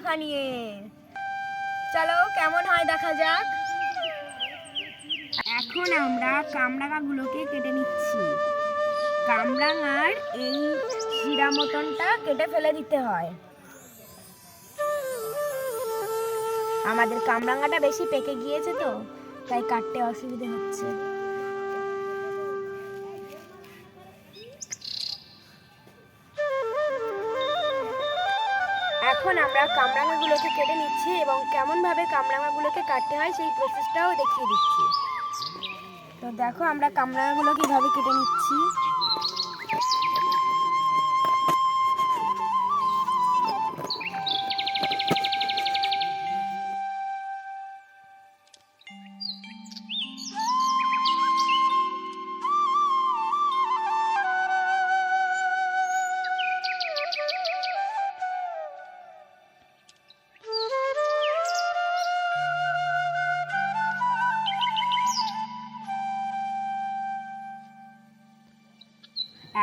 মাখা নিয়ে। চলো কেমন হয় দেখা যাক। এখন আমরা কামরাঙাগুলোকে কেটে নিচ্ছি। কামরাঙার এই শিরা মতনটা কেটে ফেলে দিতে হয়। আমাদের কামরাঙাটা বেশি পেকে গিয়েছে তো তাই কাটতে অসুবিধা হচ্ছে। এখন আমরা কামরাঙাগুলোকে কেটে নিচ্ছি এবং কেমনভাবে কামরাঙাগুলোকে কাটতে হয় সেই প্রসেসটাও দেখিয়ে দিচ্ছি। তো দেখো আমরা কামরাঙাগুলো কিভাবে কেটে নিচ্ছি।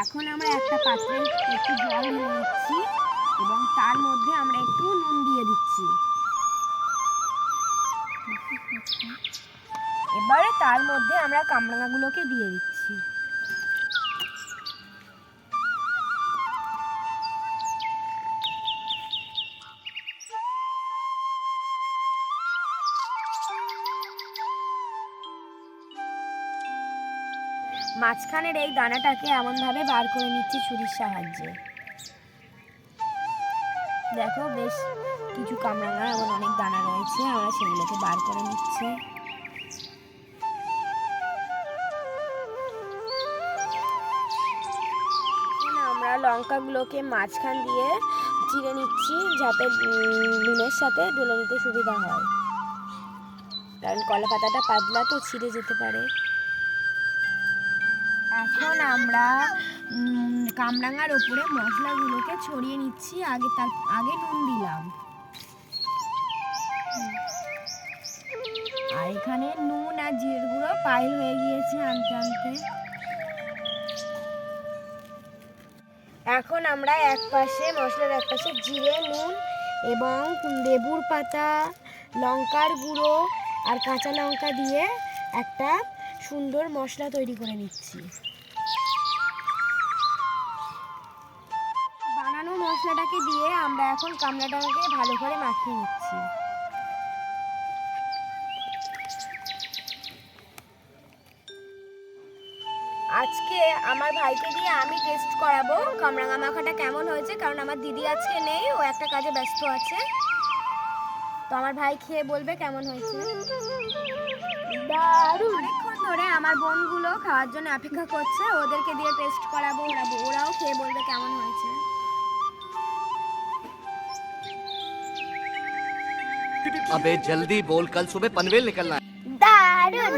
এখন আমরা একটা পাত্রে একটু জল নিয়ে নিচ্ছি এবং তার মধ্যে আমরা একটু নুন দিয়ে দিচ্ছি। এবারে তার মধ্যে আমরা কামরাঙাগুলোকে দিয়ে দিচ্ছি। মাঝখানের এই দানাটাকে এমনভাবে বার করে নিচ্ছি ছুরির সাহায্যে। দেখো বেশ কিছু কামরাঙা এমন অনেক দানা রয়েছে, আমরা সেগুলোকে বার করে নিচ্ছি। আমরা লঙ্কাগুলোকে মাঝখান দিয়ে চিড়ে নিচ্ছি যাতে নুনের সাথে ডলে নিতে সুবিধা হয়, কারণ কলা পাতাটা পাতলা তো ছিঁড়ে যেতে পারে। এখন আমরা কামরাঙার ওপরে মশলাগুলোকে ছড়িয়ে নিচ্ছি। আগে নুন দিলাম, আর এখানে নুন আর জিরের গুঁড়ো পাইল হয়ে গিয়েছে আনতে আনতে। এখন আমরা মশলার এক পাশে জিরে, নুন এবং লেবুর পাতা, লঙ্কার গুঁড়ো আর কাঁচা লঙ্কা দিয়ে একটা সুন্দর মশলা তৈরি করে নিচ্ছি। বানানো মশলাটাকে দিয়ে আমরা এখন কামরাঙাটাকে ভালো করে মাখিয়ে নিচ্ছি। আজকে আমার ভাইকে দিয়ে আমি টেস্ট করাবো কামরাঙা মাখাটা কেমন হয়েছে, কারণ আমার দিদি আজকে নেই, ও একটা কাজে ব্যস্ত আছে। তো আমার ভাই খেয়ে বলবে কেমন হয়েছে। দারুণ! অনেকক্ষণ ধরে আমার বোনগুলো খাওয়ার জন্য অপেক্ষা করছে, ওদেরকে দিয়ে টেস্ট করাবো, ওরাও খেয়ে বলবে কেমন হয়েছে। अबे जल्दी बोल, कल सुबह पनवेल निकलना है। दारुण!